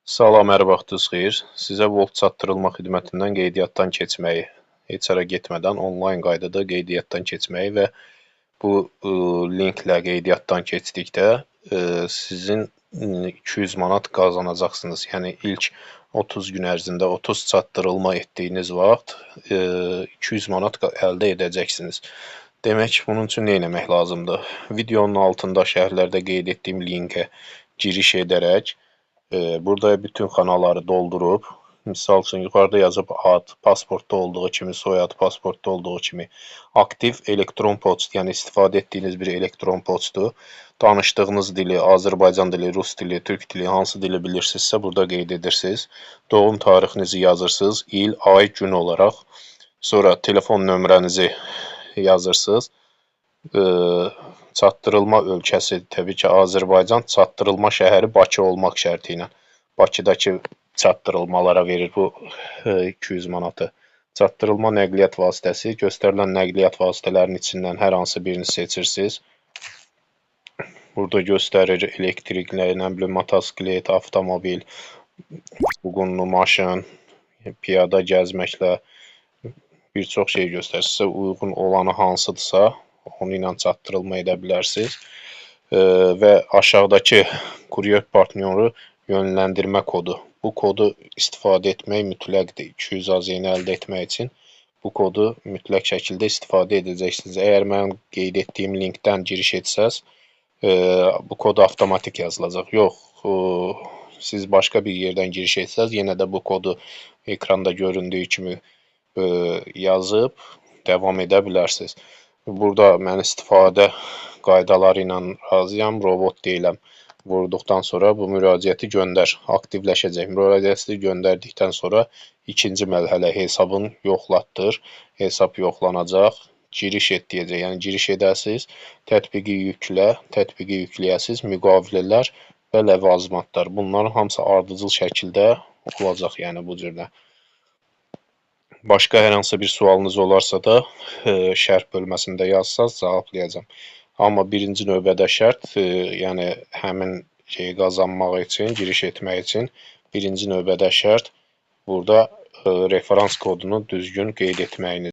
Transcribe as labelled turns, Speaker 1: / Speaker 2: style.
Speaker 1: Salam, hər vaxtınız xeyir. Sizə Volt çatdırılma xidmətindən qeydiyyatdan keçməyi, heç hara getmədən onlayn qaydada qeydiyyatdan keçməyi və bu linklə qeydiyyatdan keçdikdə sizin 200 manat qazanacaqsınız. Yəni ilk 30 gün ərzində 30 çatdırılma etdiyiniz vaxt 200 manat əldə edəcəksiniz. Demək, bunun üçün nə etmək lazımdır? Videonun altında şərhlərdə qeyd etdiyim linkə giriş edərək burada bütün xanaları doldurup, misal üçün yuxarıda yazıb ad, pasportda olduğu kimi, soyad, pasportda olduğu kimi aktiv elektron poçt, yəni istifadə etdiyiniz bir elektron poçtdur. Danışdığınız dili, Azərbaycan dili, Rus dili, Türk dili, hansı dili bilirsinizsə burada qeyd edirsiniz. Doğum tarixinizi yazırsınız, il, ay, gün olaraq. Sonra telefon nömrənizi yazırsınız. Çatdırılma ölkəsi təbii ki Azərbaycan, çatdırılma şəhəri Bakı olmaq şərti ilə. Bakıdakı çatdırılmalara verir bu 200 manatı. Çatdırılma nəqliyyat vasitəsi, göstərilən nəqliyyat vasitələrinin içindən hər hansı birini seçirsiniz. Burada göstərir elektrikli, nə bilim, motosiklet, avtomobil, uğunlu maşın, piyada gəzməklə bir çox şey göstərir. Sizə uyğun olanı hansıdırsa, onu ilə çatdırılma edə bilərsiniz. Və aşağıdakı kuryer partnyoru yönləndirmə kodu. Bu kodu istifadə etmək mütləqdir. 200 AZN əldə etmək üçün bu kodu mütləq şəkildə istifadə edəcəksiniz. Əgər mənim qeyd etdiyim linkdən giriş etsəz, bu kod avtomatik yazılacaq. Yox, siz başqa bir yerdən giriş etsəz, yenə də bu kodu ekranda göründüyü kimi yazıb davam edə bilərsiniz. Burada mən istifadə qaydaları ilə razıyam, robot deyiləm. Vurduqdan sonra bu müraciəti göndər, aktivləşəcək. Müraciəti göndərdikdən sonra ikinci mərhələ hesabın yoxlatdır. Hesab yoxlanacaq, giriş et deyəcək. Yəni giriş edəsiniz, tətbiqi yüklə, tətbiqi yükləyəsiniz, müqavilələr və ləvazimatlar. Bunların hamısı ardıcıl şəkildə olacaq, yəni bu cürlə. Başqa hər hansı bir sualınız olarsa da şərh bölməsində yazsaz cavablayacağam. Amma birinci növbədə şərt, yəni həmin şeyi qazanmaq üçün, giriş etmək üçün birinci növbədə şərt burada referans kodunu düzgün qeyd etməyiniz.